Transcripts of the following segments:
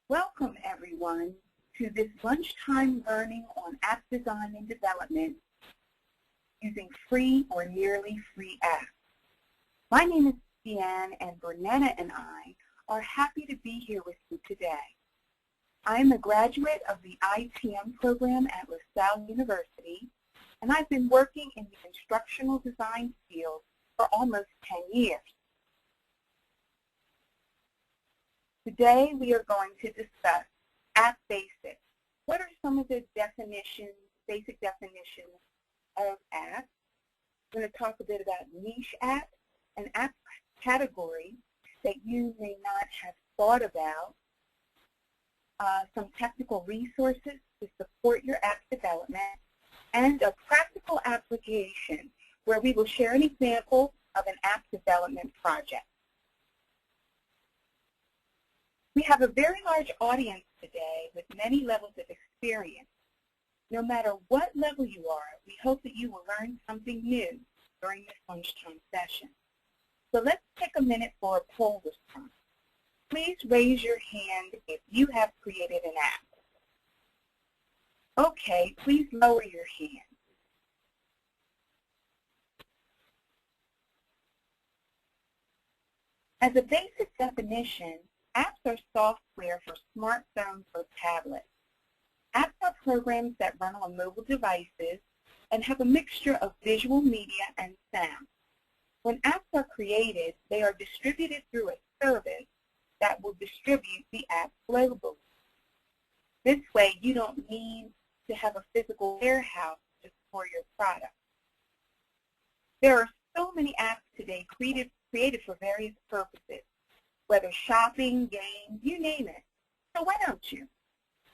Welcome, everyone, to this lunchtime learning on app design and development using free or nearly free apps. My name is Deanne, and Bernetta and I are happy to be here with you today. I am a graduate of the ITM program at LaSalle University, and I've been working in the instructional design field for almost 10 years. Today we are going to discuss app basics. What are some of the definitions, basic definitions of apps? I'm going to talk a bit about niche apps, an app category that you may not have thought about, some technical resources to support your app development, and a practical application where we will share an example of an app development project. We have a very large audience today with many levels of experience. No matter what level you are, we hope that you will learn something new during this lunchtime session. So let's take a minute for a poll response. Please raise your hand if you have created an app. Okay, please lower your hand. As a basic definition, apps are software for smartphones or tablets. Apps are programs that run on mobile devices and have a mixture of visual media and sound. When apps are created, they are distributed through a service that will distribute the app globally. This way, you don't need to have a physical warehouse to store your product. There are so many apps today created for various purposes, whether shopping, games, you name it. So why don't you?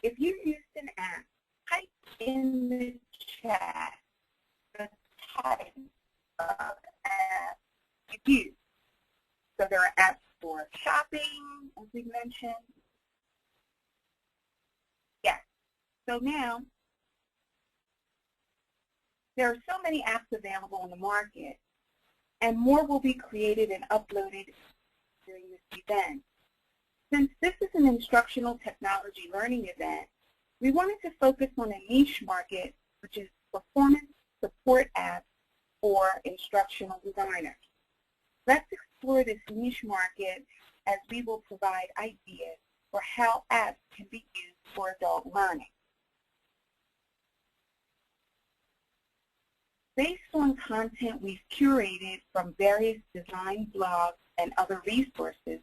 If you used an app, type in the chat the type of app you use. So there are apps for shopping, as we mentioned. Yes. So now, there are so many apps available on the market, and more will be created and uploaded during this event. Since this is an instructional technology learning event, we wanted to focus on a niche market, which is performance support apps for instructional designers. Let's explore this niche market as we will provide ideas for how apps can be used for adult learning. Based on content we've curated from various design blogs and other resources,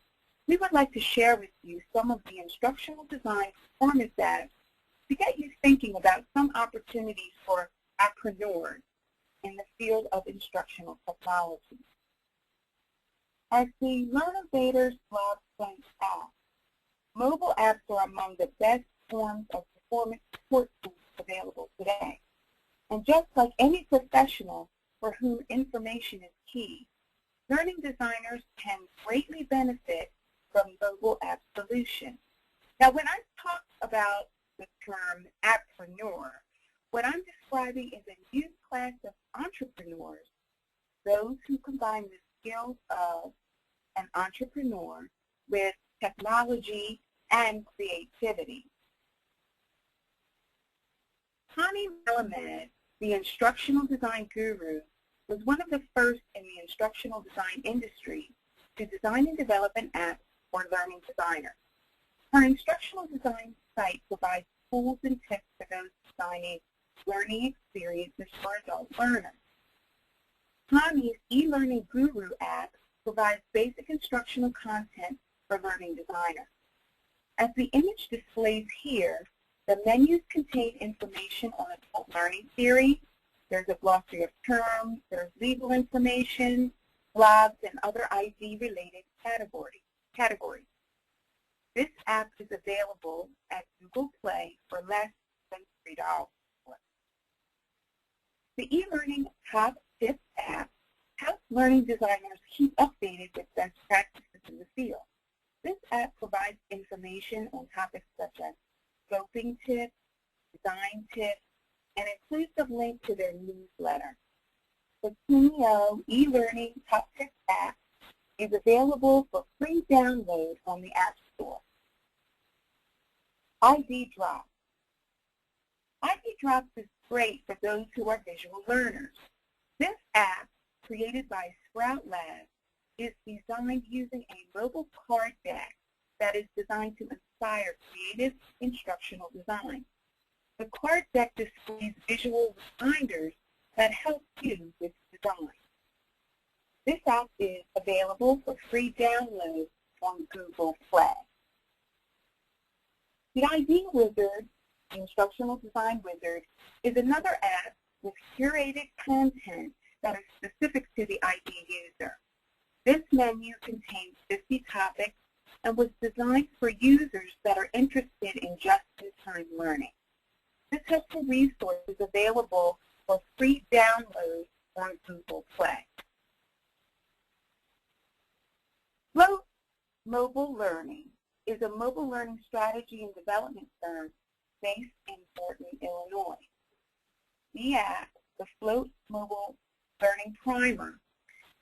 we would like to share with you some of the instructional design performance apps to get you thinking about some opportunities for appreneurs in the field of instructional technology. As the Learnovators blog points out, mobile apps are among the best forms of performance support tools available today. And just like any professional for whom information is key, learning designers can greatly benefit from mobile app solutions. Now, when I talk about the term appreneur, what I'm describing is a new class of entrepreneurs, those who combine the skills of an entrepreneur with technology and creativity. Hani Melamed, the instructional design guru, was one of the first in the instructional design industry to design and develop an app for learning designers. Her instructional design site provides tools and tips for those designing learning experiences for adult learners. Hani's e-learning guru app provides basic instructional content for learning designers. As the image displays here, the menus contain information on adult learning theory. There's a glossary of terms, there's legal information, blogs, and other ID-related categories. This app is available at Google Play for less than $3. The eLearning Top Tips app helps learning designers keep updated with best practices in the field. This app provides information on topics such as scoping tips, design tips, and includes a link to their newsletter. The Kunio eLearning Top Tips app is available for free download on the App Store. ID Drops. ID Drops is great for those who are visual learners. This app, created by Sprout Labs, is designed using a mobile card deck that is designed to inspire creative instructional design. The card deck displays visual reminders that help you with design. This app is available for free download on Google Play. The ID Wizard, the Instructional Design Wizard, is another app with curated content that is specific to the ID user. This menu contains 50 topics and was designed for users that are interested in just-in-time learning. This helpful resource is available for free download on Google Play. Float Mobile Learning is a mobile learning strategy and development firm based in Thornton, Illinois. The app, the Float Mobile Learning Primer,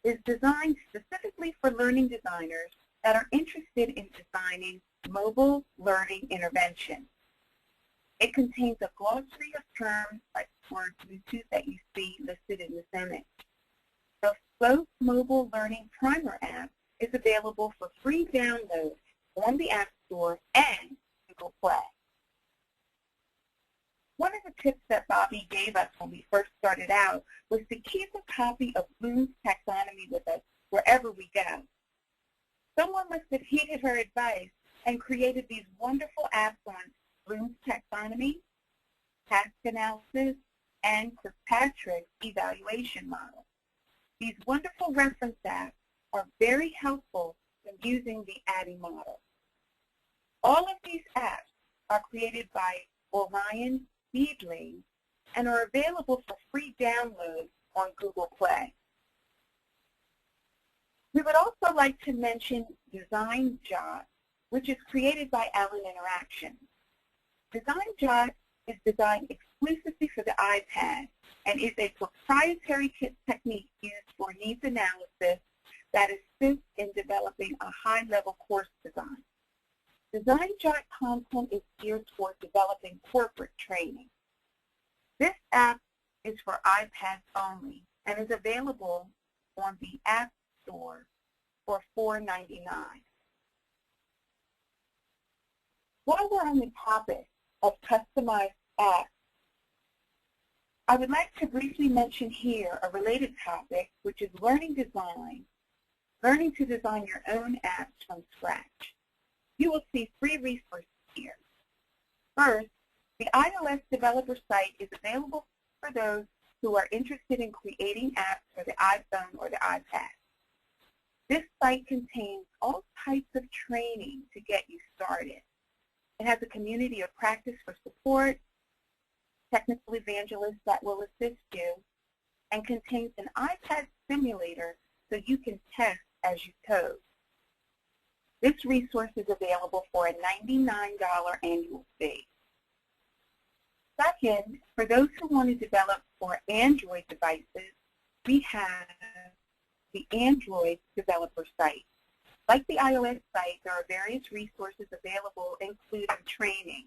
is designed specifically for learning designers that are interested in designing mobile learning interventions. It contains a glossary of terms like word Bluetooth that you see listed in this image. The Float Mobile Learning Primer app is available for free download on the App Store and Google Play. One of the tips that Bobby gave us when we first started out was to keep a copy of Bloom's taxonomy with us wherever we go. Someone must have heeded her advice and created these wonderful apps on Bloom's taxonomy, task analysis, and Kirkpatrick's evaluation model. These wonderful reference apps are very helpful when using the ADDIE model. All of these apps are created by Orion Beadling and are available for free download on Google Play. We would also like to mention Design Jot, which is created by Allen Interaction. Design Jot is designed exclusively for the iPad and is a proprietary technique used for needs analysis that assists in developing a high-level course design. Design Jot content is geared toward developing corporate training. This app is for iPads only and is available on the App Store for $4.99. While we're on the topic of customized apps, I would like to briefly mention here a related topic, which is learning design, learning to design your own apps from scratch. You will see 3 resources here. First, the iOS developer site is available for those who are interested in creating apps for the iPhone or the iPad. This site contains all types of training to get you started. It has a community of practice for support, technical evangelists that will assist you, and contains an iPad simulator so you can test as you code. This resource is available for a $99 annual fee. Second, for those who want to develop for Android devices, we have the Android developer site. Like the iOS site, there are various resources available, including training.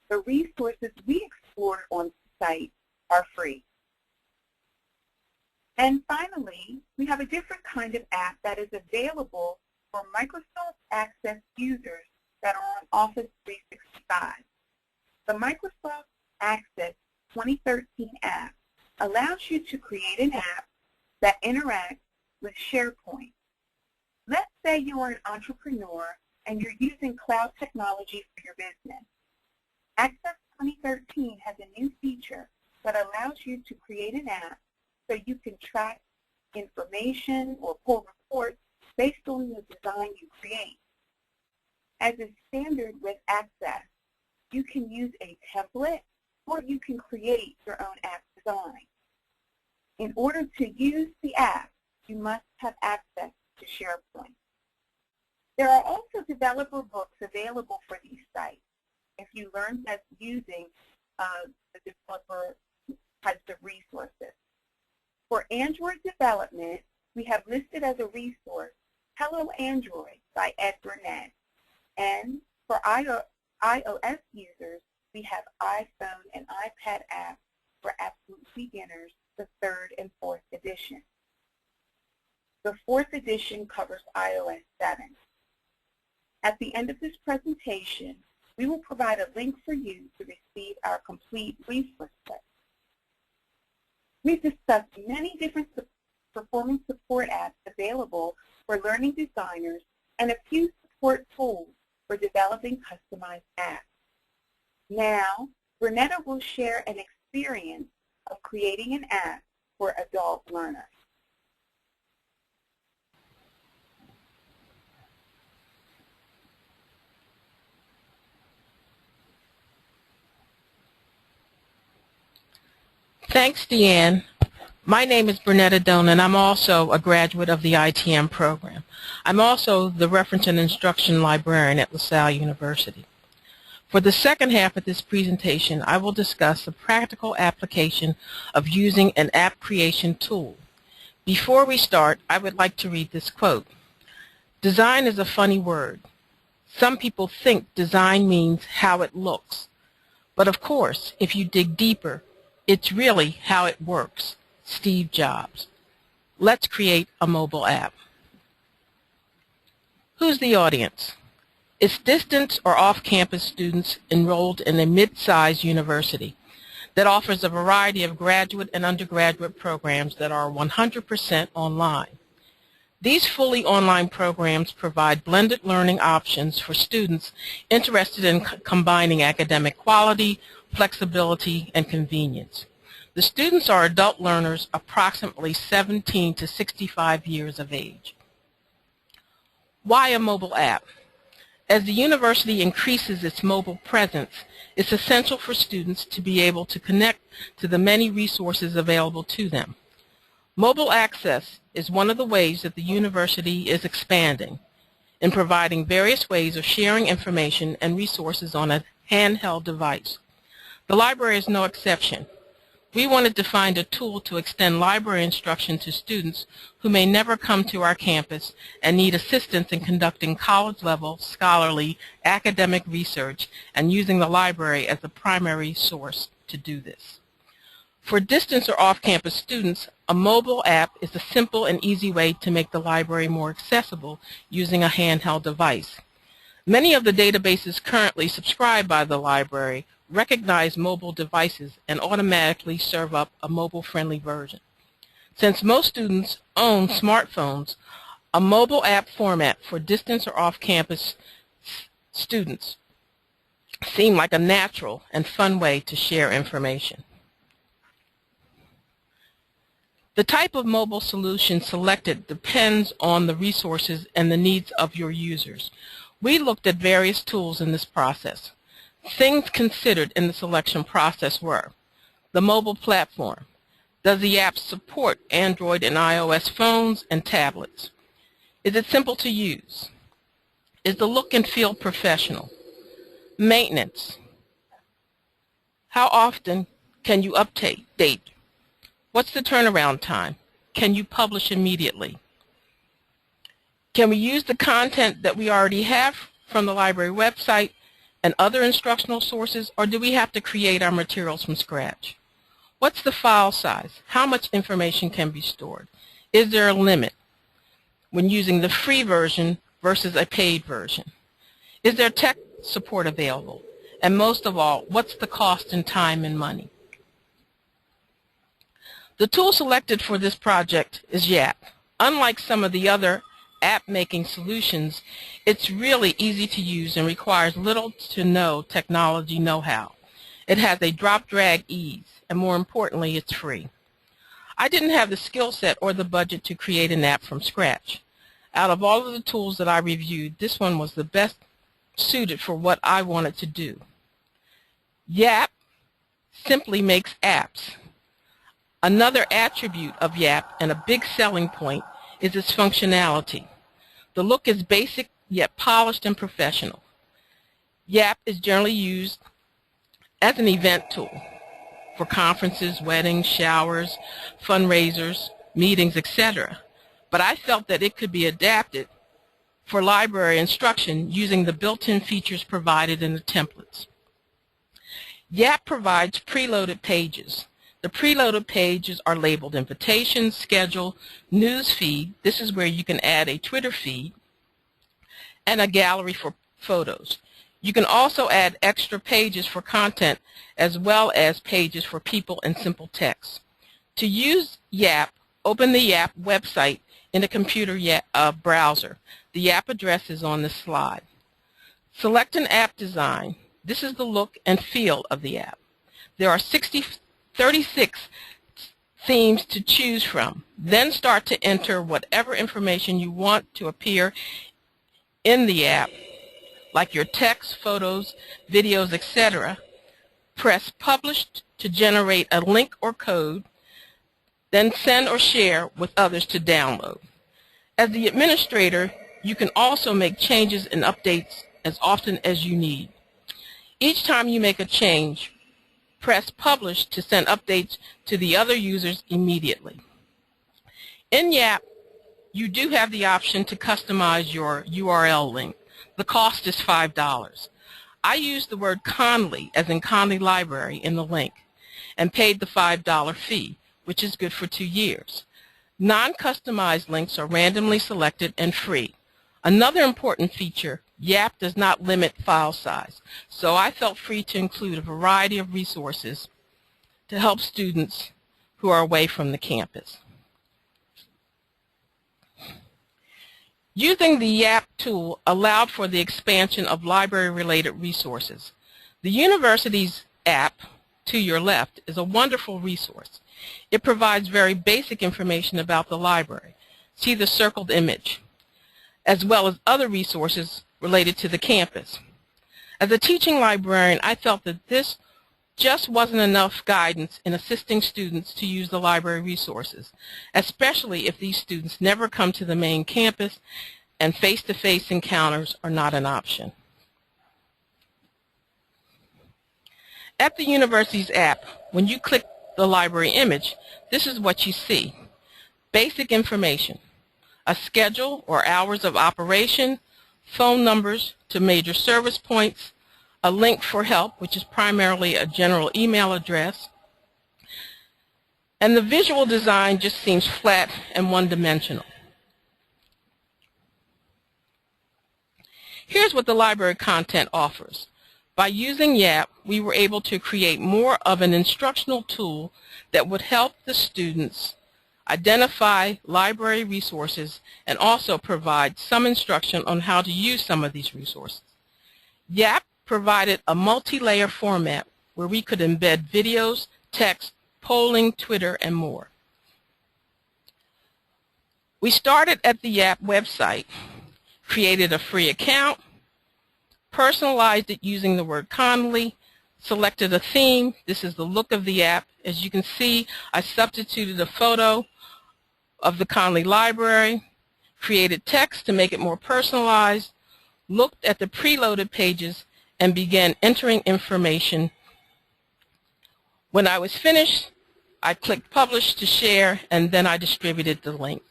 The resources we explored on the site are free. And finally, we have a different kind of app that is available for Microsoft Access users that are on Office 365. The Microsoft Access 2013 app allows you to create an app that interacts with SharePoint. Let's say you are an entrepreneur and you're using cloud technology for your business. Access 2013 has a new feature that allows you to create an app so you can track information or pull reports based on the design you create. As is standard with Access, you can use a template or you can create your own app design. In order to use the app, you must have access to SharePoint. There are also developer books available for these sites if you learn best using the developer types of resources. For Android development, we have listed as a resource Hello Android by Ed Burnett. And for iOS users, we have iPhone and iPad apps for Absolute Beginners, the 3rd and 4th edition. The 4th edition covers iOS 7. At the end of this presentation, we will provide a link for you to receive our complete resource set. We've discussed many different performance support apps available for learning designers and a few support tools for developing customized apps. Now, Bernetta will share an experience of creating an app for adult learners. Thanks, Deanne. My name is Bernetta Doan, and I'm also a graduate of the ITM program. I'm also the Reference and Instruction Librarian at LaSalle University. For the second half of this presentation, I will discuss the practical application of using an app creation tool. Before we start, I would like to read this quote. Design is a funny word. Some people think design means how it looks. But of course, if you dig deeper, it's really how it works. Steve Jobs. Let's create a mobile app. Who's the audience? It's distance or off-campus students enrolled in a mid-sized university that offers a variety of graduate and undergraduate programs that are 100% online. These fully online programs provide blended learning options for students interested in combining academic quality, flexibility, and convenience. The students are adult learners approximately 17 to 65 years of age. Why a mobile app? As the university increases its mobile presence, it's essential for students to be able to connect to the many resources available to them. Mobile access is one of the ways that the university is expanding in providing various ways of sharing information and resources on a handheld device. The library is no exception. We wanted to find a tool to extend library instruction to students who may never come to our campus and need assistance in conducting college-level, scholarly, academic research and using the library as the primary source to do this. For distance or off-campus students, a mobile app is a simple and easy way to make the library more accessible using a handheld device. Many of the databases currently subscribed by the library recognize mobile devices and automatically serve up a mobile-friendly version. Since most students own smartphones, a mobile app format for distance or off-campus students seemed like a natural and fun way to share information. The type of mobile solution selected depends on the resources and the needs of your users. We looked at various tools in this process. Things considered in the selection process were the mobile platform. Does the app support Android and iOS phones and tablets? Is it simple to use? Is the look and feel professional? Maintenance. How often can you update? What's the turnaround time? Can you publish immediately? Can we use the content that we already have from the library website and other instructional sources, or do we have to create our materials from scratch? What's the file size? How much information can be stored? Is there a limit when using the free version versus a paid version? Is there tech support available? And most of all, what's the cost in time and money? The tool selected for this project is Yap. Unlike some of the other app-making solutions, it's really easy to use and requires little to no technology know-how. It has a drop-drag ease, and more importantly, it's free. I didn't have the skill set or the budget to create an app from scratch. Out of all of the tools that I reviewed, this one was the best suited for what I wanted to do. Yap simply makes apps. Another attribute of Yap and a big selling point is its functionality. The look is basic yet polished and professional. Yap is generally used as an event tool for conferences, weddings, showers, fundraisers, meetings, etc. But I felt that it could be adapted for library instruction using the built-in features provided in the templates. YAP provides preloaded pages. The preloaded pages are labeled Invitations, Schedule, News Feed. This is where you can add a Twitter feed, and a gallery for photos. You can also add extra pages for content as well as pages for people and simple text. To use YAP, open the YAP website in a computer browser. The YAP address is on this slide. Select an app design. This is the look and feel of the app. There are 36 themes to choose from. Then start to enter whatever information you want to appear in the app, like your text, photos, videos, etc. Press Publish to generate a link or code, then send or share with others to download. As the administrator, you can also make changes and updates as often as you need. Each time you make a change, press Publish to send updates to the other users immediately. In YAP, you do have the option to customize your URL link. The cost is $5. I used the word Conley, as in Conley Library, in the link and paid the $5 fee, which is good for 2 years. Non-customized links are randomly selected and free. Another important feature, YAP does not limit file size, so I felt free to include a variety of resources to help students who are away from the campus. Using the YAP tool allowed for the expansion of library-related resources. The university's app, to your left, is a wonderful resource. It provides very basic information about the library. See the circled image, as well as other resources related to the campus. As a teaching librarian, I felt that this just wasn't enough guidance in assisting students to use the library resources, especially if these students never come to the main campus and face-to-face encounters are not an option. At the university's app, when you click the library image, this is what you see. Basic information, a schedule or hours of operation, phone numbers to major service points, a link for help, which is primarily a general email address, and the visual design just seems flat and one-dimensional. Here's what the library content offers. By using YAP, we were able to create more of an instructional tool that would help the students identify library resources and also provide some instruction on how to use some of these resources. YAP provided a multi-layer format where we could embed videos, text, polling, Twitter, and more. We started at the YAP website, created a free account, personalized it using the word Conley, selected a theme. This is the look of the app. As you can see, I substituted a photo of the Conley Library, created text to make it more personalized, looked at the preloaded pages, and began entering information. When I was finished, I clicked Publish to share, and then I distributed the link.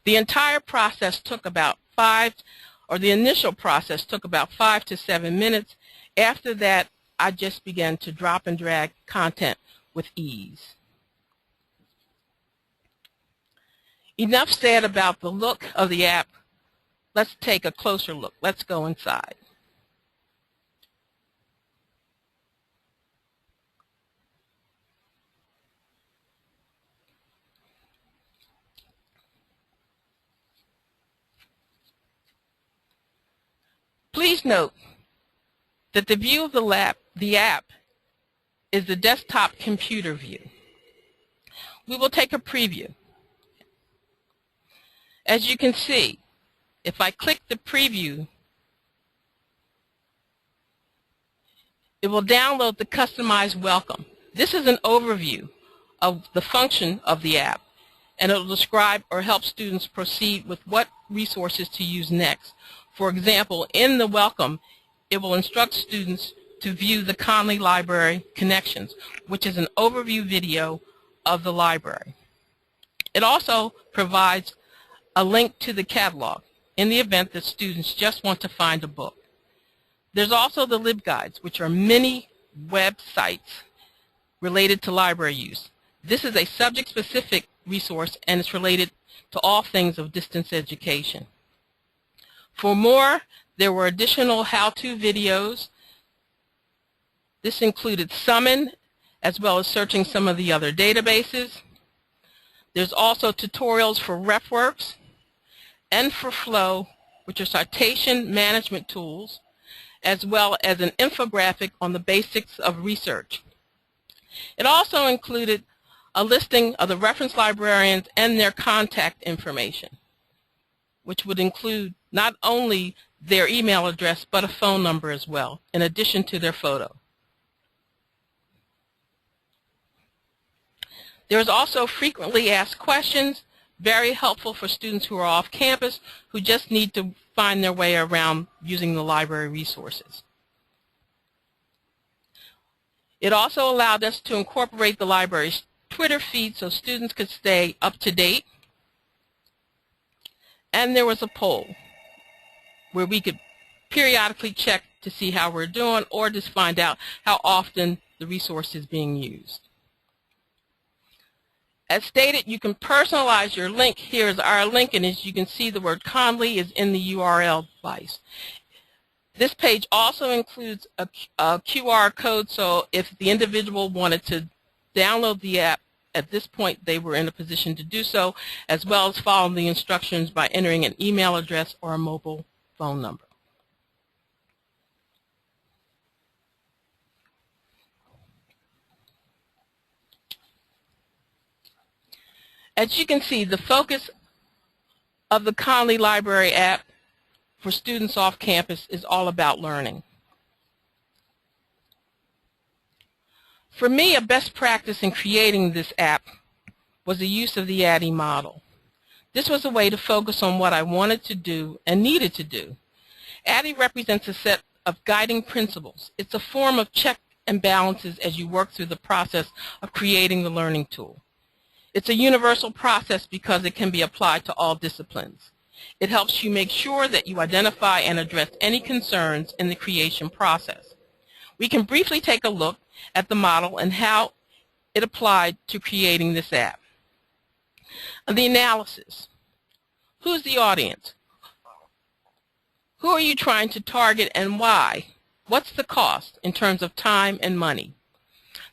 The entire process took about the initial process took about 5 to 7 minutes. After that, I just began to drop and drag content with ease. Enough said about the look of the app. Let's take a closer look. Let's go inside. Please note that the view of the app is the desktop computer view. We will take a preview. As you can see, if I click the preview, it will download the customized welcome. This is an overview of the function of the app, and it will describe or help students proceed with what resources to use next. For example, in the welcome, it will instruct students to view the Conley Library Connections, which is an overview video of the library. It also provides a link to the catalog in the event that students just want to find a book. There's also the LibGuides, which are mini websites related to library use. This is a subject-specific resource and it's related to all things of distance education. For more, there were additional how-to videos. This included Summon, as well as searching some of the other databases. There's also tutorials for RefWorks and for Flow, which are citation management tools, as well as an infographic on the basics of research. It also included a listing of the reference librarians and their contact information, which would include not only their email address but a phone number as well, in addition to their photo. There's also frequently asked questions, very helpful for students who are off campus who just need to find their way around using the library resources. It also allowed us to incorporate the library's Twitter feed so students could stay up to date. And there was a poll where we could periodically check to see how we're doing or just find out how often the resource is being used. As stated, you can personalize your link. Here is our link, and as you can see, the word Conley is in the URL device. This page also includes a QR code, so if the individual wanted to download the app, at this point they were in a position to do so, as well as follow the instructions by entering an email address or a mobile phone number. As you can see, the focus of the Conley Library app for students off campus is all about learning. For me, a best practice in creating this app was the use of the ADDIE model. This was a way to focus on what I wanted to do and needed to do. ADDIE represents a set of guiding principles. It's a form of check and balances as you work through the process of creating the learning tool. It's a universal process because it can be applied to all disciplines. It helps you make sure that you identify and address any concerns in the creation process. We can briefly take a look at the model and how it applied to creating this app. The analysis. Who's the audience? Who are you trying to target and why? What's the cost in terms of time and money?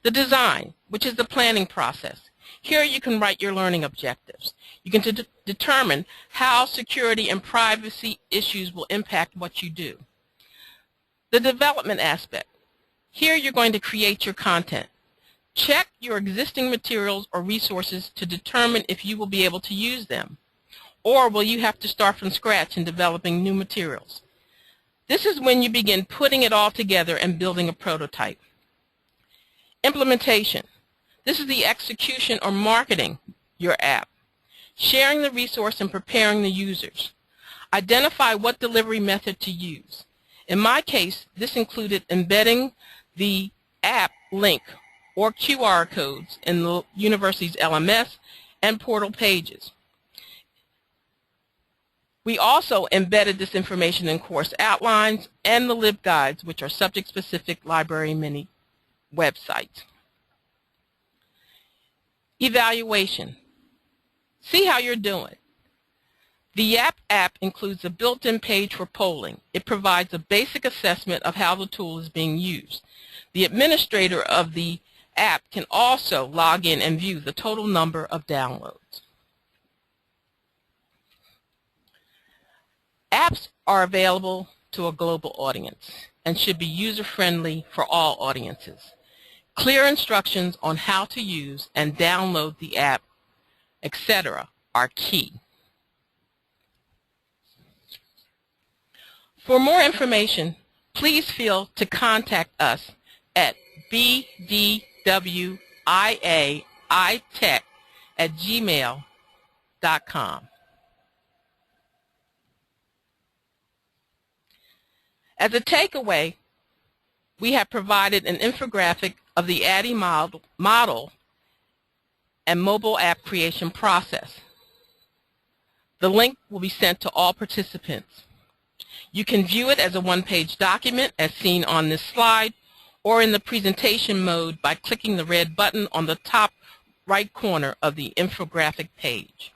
The design, which is the planning process. Here you can write your learning objectives. You can determine how security and privacy issues will impact what you do. The development aspect. Here you're going to create your content. Check your existing materials or resources to determine if you will be able to use them. Or will you have to start from scratch in developing new materials? This is when you begin putting it all together and building a prototype. Implementation. This is the execution or marketing your app. Sharing the resource and preparing the users. Identify what delivery method to use. In my case, this included embedding the app link or QR codes in the university's LMS and portal pages. We also embedded this information in course outlines and the LibGuides, which are subject-specific library mini websites. Evaluation. See how you're doing. The app includes a built-in page for polling. It provides a basic assessment of how the tool is being used. The administrator of the app can also log in and view the total number of downloads. Apps are available to a global audience and should be user-friendly for all audiences. Clear instructions on how to use and download the app, etc. are key. For more information, please feel to contact us at bdwiaitech@gmail.com. As a takeaway, we have provided an infographic of the ADDIE model and mobile app creation process. The The link will be sent to all participants. You can view it as a one-page document as seen on this slide, or in the presentation mode by clicking the red button on the top right corner of the infographic page.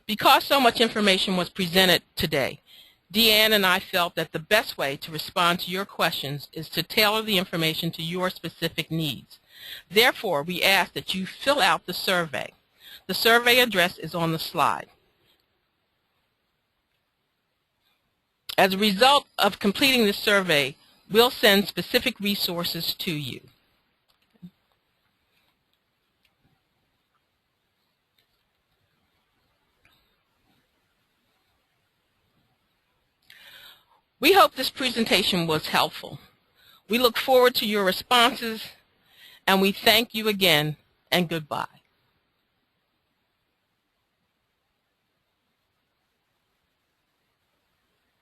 Because so much information was presented today, Deanne and I felt that the best way to respond to your questions is to tailor the information to your specific needs. Therefore, we ask that you fill out the survey. The survey address is on the slide. As a result of completing this survey, we'll send specific resources to you. We hope this presentation was helpful. We look forward to your responses, and we thank you again, and goodbye.